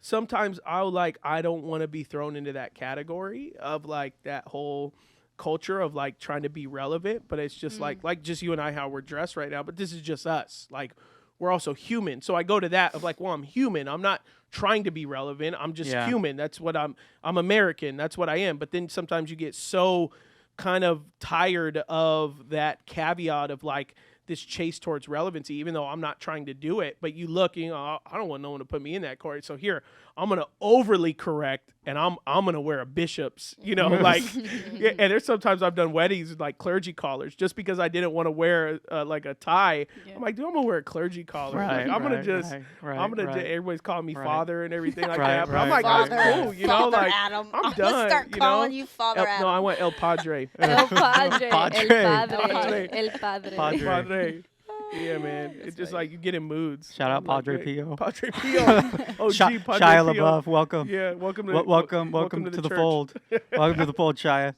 sometimes I don't want to be thrown into that category of like that whole culture of like trying to be relevant, but it's just like just you and I, how we're dressed right now, but this is just us. Like, we're also human. So I go to that of like, well, I'm human. I'm not trying to be relevant. I'm just human. That's what I'm American. That's what I am. But then sometimes you get so kind of tired of that caveat of like this chase towards relevancy, even though I'm not trying to do it. But you look, you know, I don't want no one to put me in that category. So here, I'm going to overly correct, and I'm going to wear a bishop's, you know, like, and there's sometimes I've done weddings with like clergy collars just because I didn't want to wear like a tie. Yeah. I'm like, dude, I'm going to wear a clergy collar. Right, like, I'm going to just, everybody's calling me father and everything like that. But I'm like, that's cool, you know, like, Adam. I'm done. Start calling you Father Adam. No, I went El Padre. El Padre. Padre. El Padre. Padre. Yeah, man. It's just like you get in moods. Shout out like, Padre Pio. Padre Pio. Oh, gee, Padre Shia Pio. LaBeouf, welcome. Yeah, welcome to the fold. Welcome to the fold, Shia.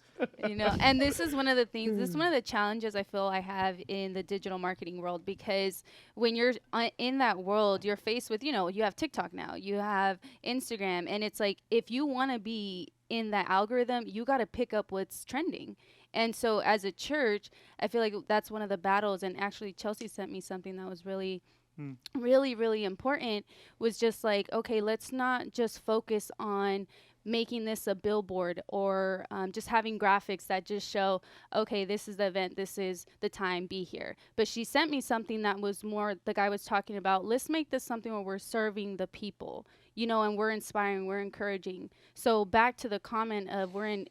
You know, and this is one of the things, this is one of the challenges I feel I have in the digital marketing world, because when you're in that world, you're faced with, you know, you have TikTok now, you have Instagram, and it's like, if you want to be in that algorithm, you got to pick up what's trending. And so as a church, I feel like that's one of the battles. And actually, Chelsea sent me something that was really, really important, was just like, okay, let's not just focus on making this a billboard or just having graphics that just show, okay, this is the event, this is the time, be here. But she sent me something that was more, the guy was talking about, let's make this something where we're serving the people, you know, and we're inspiring, we're encouraging. So back to the comment of we're in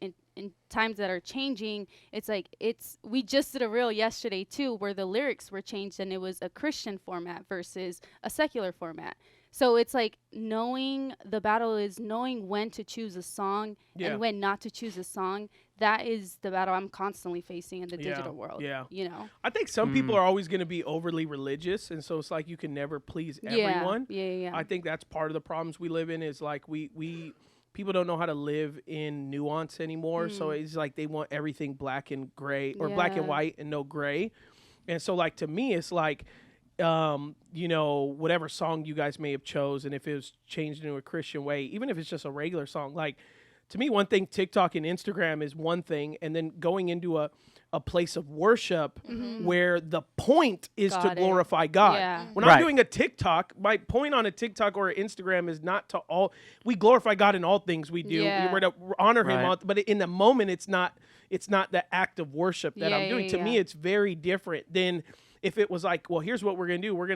times that are changing, it's like, we just did a reel yesterday too, where the lyrics were changed and it was a Christian format versus a secular format. So it's like the battle is knowing when to choose a song and when not to choose a song. That is the battle I'm constantly facing in the digital world. Yeah. You know, I think some people are always going to be overly religious. And so it's like you can never please everyone. Yeah. I think that's part of the problems we live in is like people don't know how to live in nuance anymore. So it's like they want everything black and gray or black and white and no gray. And so like to me, it's like, you know, whatever song you guys may have chosen, if it was changed into a Christian way, even if it's just a regular song, like to me, one thing, TikTok and Instagram is one thing. And then going into a place of worship where the point is to glorify God. Yeah. When I'm doing a TikTok, my point on a TikTok or Instagram is not to we glorify God in all things we do. Yeah. We're to honor him, but in the moment, it's not the act of worship that I'm doing. To me, it's very different than if it was like, well, here's what we're going to do. We're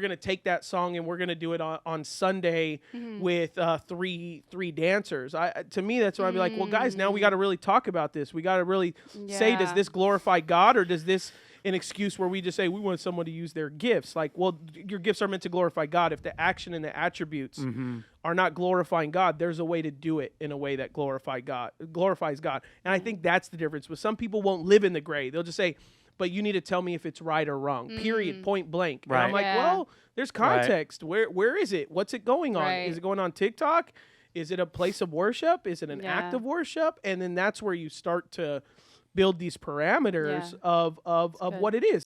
going to take that song and we're going to do it on Sunday with three dancers. To me, that's why I'd be like, well, guys, now we got to really talk about this. We got to really say, does this glorify God, or does this an excuse where we just say we want someone to use their gifts? Like, well, your gifts are meant to glorify God. If the action and the attributes are not glorifying God, there's a way to do it in a way that glorifies God. And I think that's the difference. But some people won't live in the gray. They'll just say, but you need to tell me if it's right or wrong, period, point blank. Right. And I'm like, well, there's context. Right. Where is it? What's it going on? Right. Is it going on TikTok? Is it a place of worship? Is it an act of worship? And then that's where you start to build these parameters of what it is.